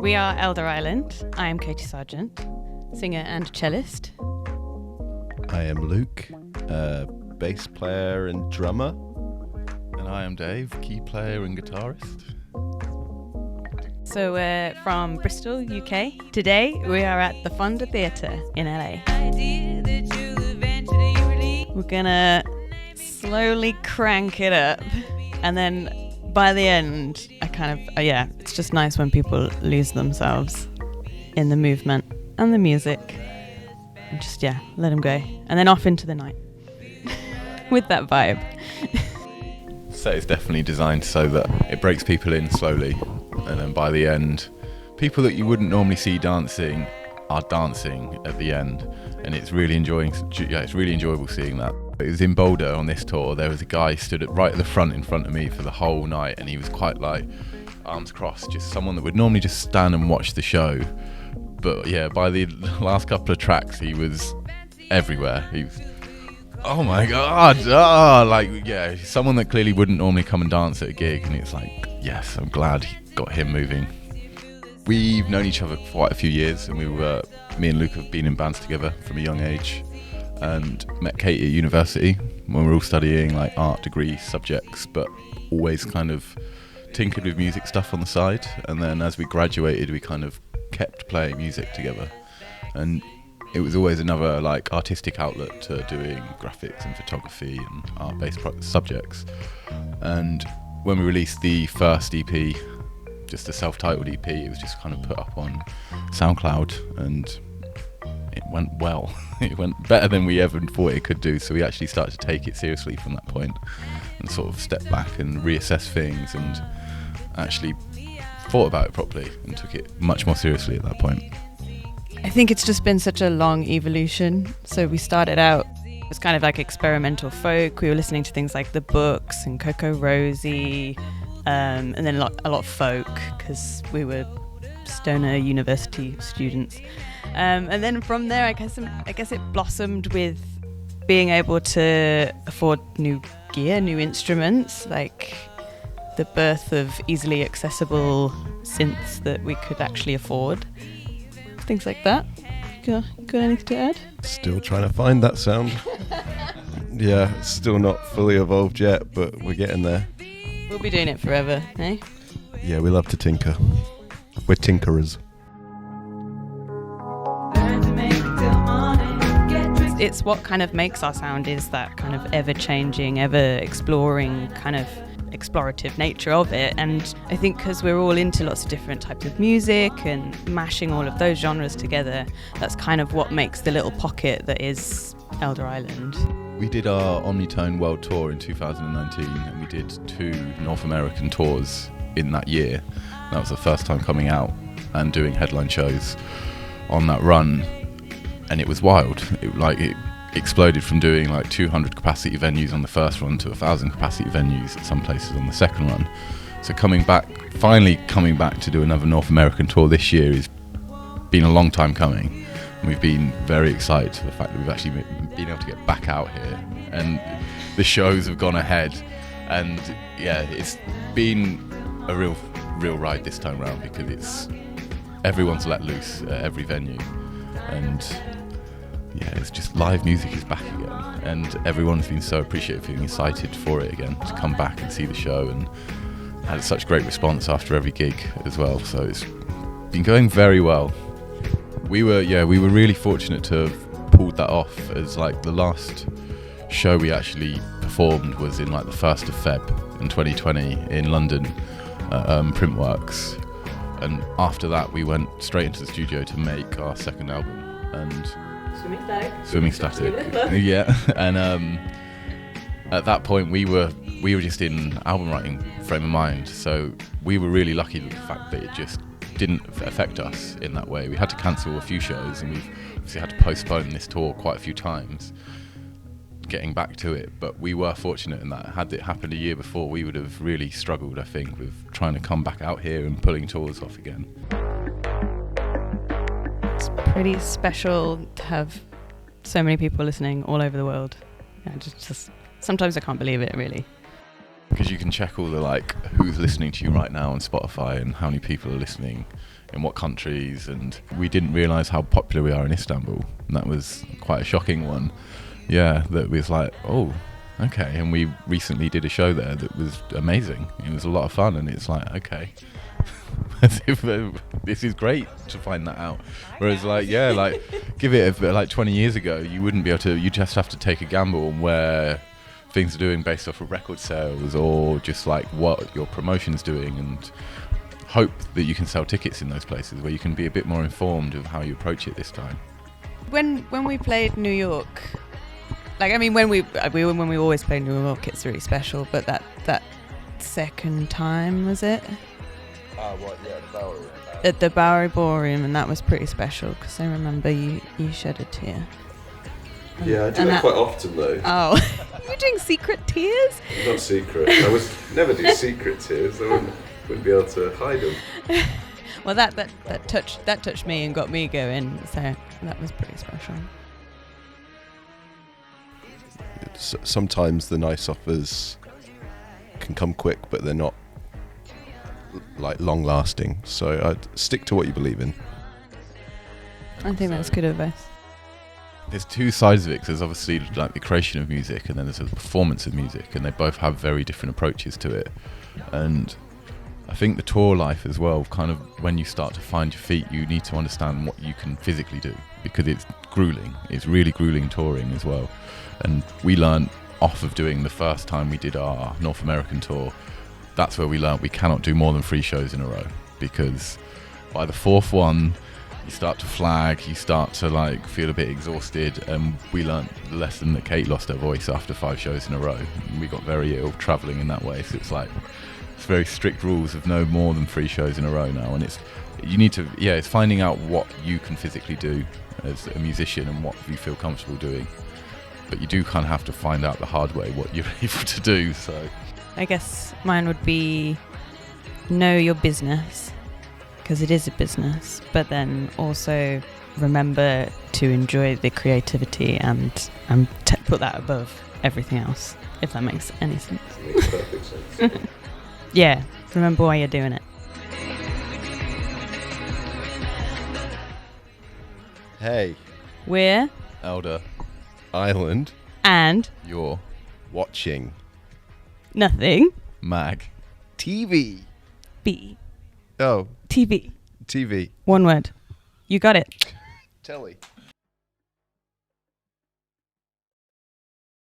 We are Elder Island. I am Katie Sargent, singer and cellist. I am Luke, bass player and drummer. And I am Dave, key player and guitarist. So we're from Bristol, UK. Today we are at the Fonda Theater in LA. We're gonna slowly crank it up, and then by the end, it's just nice when people lose themselves in the movement and the music, and just let them go, and then off into the night with that vibe. Set is definitely designed so that it breaks people in slowly, and then by the end, people that you wouldn't normally see dancing are dancing at the end, and it's really enjoyable seeing that. It was in Boulder on this tour. There was a guy stood right at the front in front of me for the whole night, and he was quite like arms crossed, just someone that would normally just stand and watch the show. But by the last couple of tracks, he was everywhere. He was, oh my god, someone that clearly wouldn't normally come and dance at a gig, and it's like, yes, I'm glad he got him moving. We've known each other for quite a few years, and me and Luke have been in bands together from a young age, and met Katie at university when we were all studying like art degree subjects, but always kind of tinkered with music stuff on the side. And then as we graduated, we kind of kept playing music together, and it was always another like artistic outlet to doing graphics and photography and art-based subjects. And when we released the first EP, just a self-titled EP, it was just kind of put up on SoundCloud, and it went well. It went better than we ever thought it could do, so we actually started to take it seriously from that point and sort of step back and reassess things, and actually thought about it properly and took it much more seriously at that point. I think it's just been such a long evolution. So we started out, it was kind of like experimental folk. We were listening to things like The Books and Coco Rosie, and then a lot of folk, because we were stoner university students. And then from there, I guess it blossomed with being able to afford new gear, new instruments, like the birth of easily accessible synths that we could actually afford. Things like that. Got anything to add? Still trying to find that sound. Still not fully evolved yet, but we're getting there. We'll be doing it forever, eh? Yeah, we love to tinker. We're tinkerers. It's what kind of makes our sound, is that kind of ever-changing, ever-exploring kind of explorative nature of it. And I think because we're all into lots of different types of music and mashing all of those genres together, that's kind of what makes the little pocket that is Elder Island. We did our Omnitone World Tour in 2019, and we did 2 North American tours in that year. That was the first time coming out and doing headline shows on that run, and it was wild. It exploded from doing like 200 capacity venues on the first run to 1,000 capacity venues at some places on the second run. So finally coming back to do another North American tour this year has been a long time coming. And we've been very excited for the fact that we've actually been able to get back out here, and the shows have gone ahead, and it's been a real ride this time around, because everyone's let loose at every venue, and it's just live music is back again, and everyone's been so appreciative, feeling excited for it again, to come back and see the show, and had such great response after every gig as well. So it's been going very well. We were really fortunate to have pulled that off, as like the last show we actually performed was in like the 1st of Feb in 2020 in London at Printworks, and after that we went straight into the studio to make our second album, and Swimming Static. And at that point we were just in album writing frame of mind, so we were really lucky with the fact that it just didn't affect us in that way. We had to cancel a few shows, and we've obviously had to postpone this tour quite a few times getting back to it, but we were fortunate in that. Had it happened a year before, we would have really struggled, I think, with trying to come back out here and pulling tours off again. It's pretty special to have so many people listening all over the world. Just sometimes I can't believe it, really. because you can check all the like who's listening to you right now on Spotify and how many people are listening in what countries, and we didn't realise how popular we are in Istanbul, and that was quite a shocking one. Yeah, that was like, oh, okay. And we recently did a show there that was amazing. It was a lot of fun, and it's like, okay, this is great to find that out. Whereas like, yeah, like give it like 20 years ago, you wouldn't be able to. You just have to take a gamble on where things are doing based off of record sales, or just like what your promotion's doing, and hope that you can sell tickets in those places where you can be a bit more informed of how you approach it this time. When we played New York, like, I mean, when we always play New York, it's really special. But that second time, was it? What? Yeah, the Bowery. At the Bowery Ballroom, and that was pretty special because I remember you shed a tear. Yeah, I do that quite often though. Oh, you're doing secret tears? Not secret. I would never do secret tears. I wouldn't be able to hide them. Well, that touched me and got me going. So that was pretty special. Sometimes the nice offers can come quick, but they're not like long lasting. So I'd stick to what you believe in. I think that's good advice. There's two sides of it, 'cause there's obviously like the creation of music, and then there's the performance of music, and they both have very different approaches to it. And I think the tour life as well, kind of when you start to find your feet, you need to understand what you can physically do, because it's grueling. It's really grueling touring as well. And we learned off of doing the first time we did our North American tour, that's where we learned we cannot do more than 3 shows in a row, because by the 4th one, you start to flag, you start to like feel a bit exhausted, and we learnt the lesson that Kate lost her voice after 5 shows in a row. And we got very ill travelling in that way, so it's like, it's very strict rules of no more than 3 shows in a row now, and it's finding out what you can physically do as a musician and what you feel comfortable doing. But you do kind of have to find out the hard way what you're able to do. So I guess mine would be know your business, because it is a business, but then also remember to enjoy the creativity and put that above everything else, if that makes any sense. It makes perfect sense. Yeah, remember why you're doing it. Hey, We're Elder, Island, and you're watching nothing Mag. TV. B Oh, TV. TV. One word. You got it. Telly.